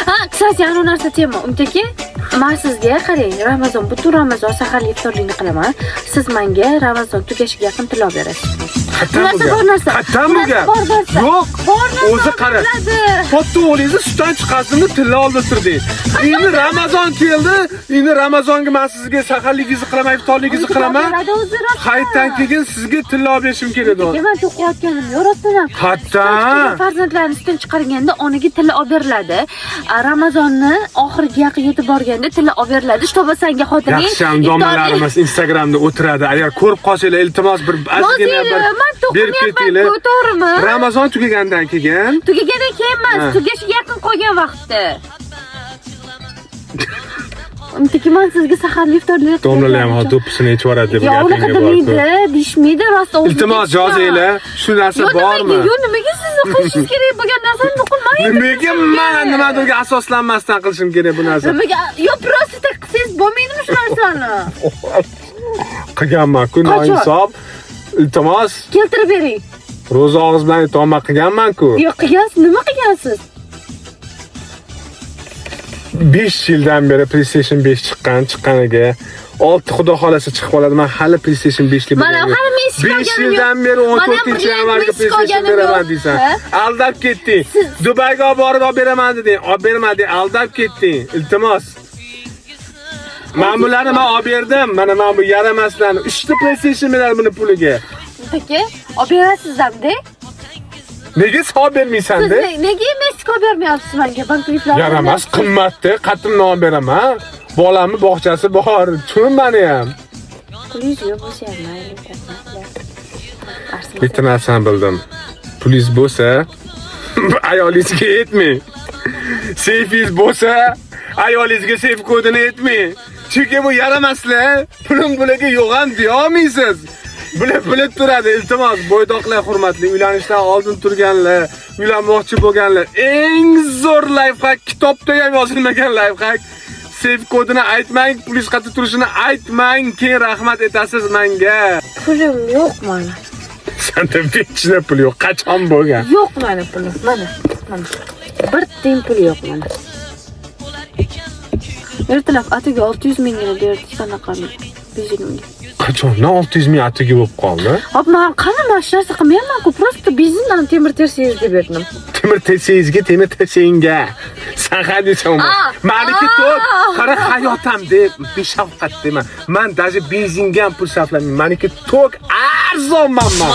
Ha, kısasi yana narsa tema. Umtaki, men sizga qarang, Ramazon butun Ramazon saharlik iftorlikni qilaman. Siz menga Ramazon tugashiga yaqin tillab berasiz. Bor narsa. Yo'q. O'zi qara. Xotto o'g'lingizni sutdan chiqarsini tilla oldi turdi. Endi Ramazon keldi. Endi Ramazonga men sizga saharligingizni qilaman, iftorligingizni qilaman. Qaytdan keyin sizga tilla olib berishim kerak edi. Men to'qiyotganim yo'q. Hatta farzandlarni sutdan chiqarganda onaga tilla olib beriladi. Ramazonni oxiriga yaqin yetib borganda tilla olib beriladi. Shtoba senga xotining. Yaxshi, domlalarimiz Instagramda o'tiradi. Agar ko'rib qolsanglar, iltimos bir ozgina berib ketinglar. To'g'rimi? Ramazon tugagandan keyin. Tugagandan keyin emas, tugashiga yaqin qolgan vaqtda. Umtaki men sizga saharlik iftorlik Domlalar ham do'ppisini ichib yuboradi deb gapinga bor. Dishmaydi, rost o'zi. Iltimos yozinglar. Shu narsa bormi? Yo'q, nimaga sizni qilishingiz kerak bo'lgan narsani qilmaydi. Nimaga men nimadirga asoslanmasdan qilishim kerak bu narsa? Nimaga? Yo'q, prosta qilsangiz bo'lmaydimi shu narsani? Qilganman-ku, noinsof. Iltimos, keltirib bering. ro'za og'iz bilan aytolman qilganman-ku. Yo'q, qilgansiz, nima qilgansiz? 5 yildan beri PlayStation 5 chiqqaniga 6 xudo xolasa chiqib qoladi. Men hali PlayStation 5 li mana hali men 5 yildan beri 14-yanvarga PlayStation beraman deysan. Aldab ketding. Dubayga olib borib beraman deding. Olib bermading, aldab ketding. Iltimos. Men bularni olib berdim. Mana men bu yaramaslarni 3 ta PlayStation beradi buni puliga. Peki, olib berasizmi? Nega olib bermaysan-da? Nega Meksika bermayapsiz menga? Bankliklar. Yaramas, qimmatda, qattimni olib beraman. Bolamni bog'chasi bor. Tushun meni ham. Pulingiz yo'q bo'lsa ham mayli. Bitta narsani bildim. Pulingiz bo'lsa, ayolingizga aytmang. Seyfingiz bo'lsa, ayolingizga seyf kodini aytmang. Chunki bu yaramaslar. Pulim bularga yo'q ham deya olmaysiz. Bilib turadi, iltimos, bo'ydoqlar hurmatli, uylanishdan oldin turganlar, uylanmoqchi bo'lganlar, eng zo'r lifehack, kitobda ham yozilmagan lifehack. Seyf kodini aytmang, pulingiz qayerda turishini aytmang, keyin rahmat etasiz menga. Pulim yo'q mana. Senda hech pul yo'q, qachon bo'lgan? Yo'q mana pulim, mana. Bir tiyin pul yo'q mana. Ertalab atiga 600 mingni berdik sanaqami? Bezinimga. Qachondan 600 ming atiga bo'lib qoldi? Hop, men qani mana shu narsa qilmayapman-ku, prosta bezindan temir tersangiz deb berdim. Temir tersangizga, temir tersangga. Sen hadisam. Meniki to'q, qara hayotam deb beshafqat dema. Men даже benzinga ham pul sarflamayman. Meniki to'q arzon mamma.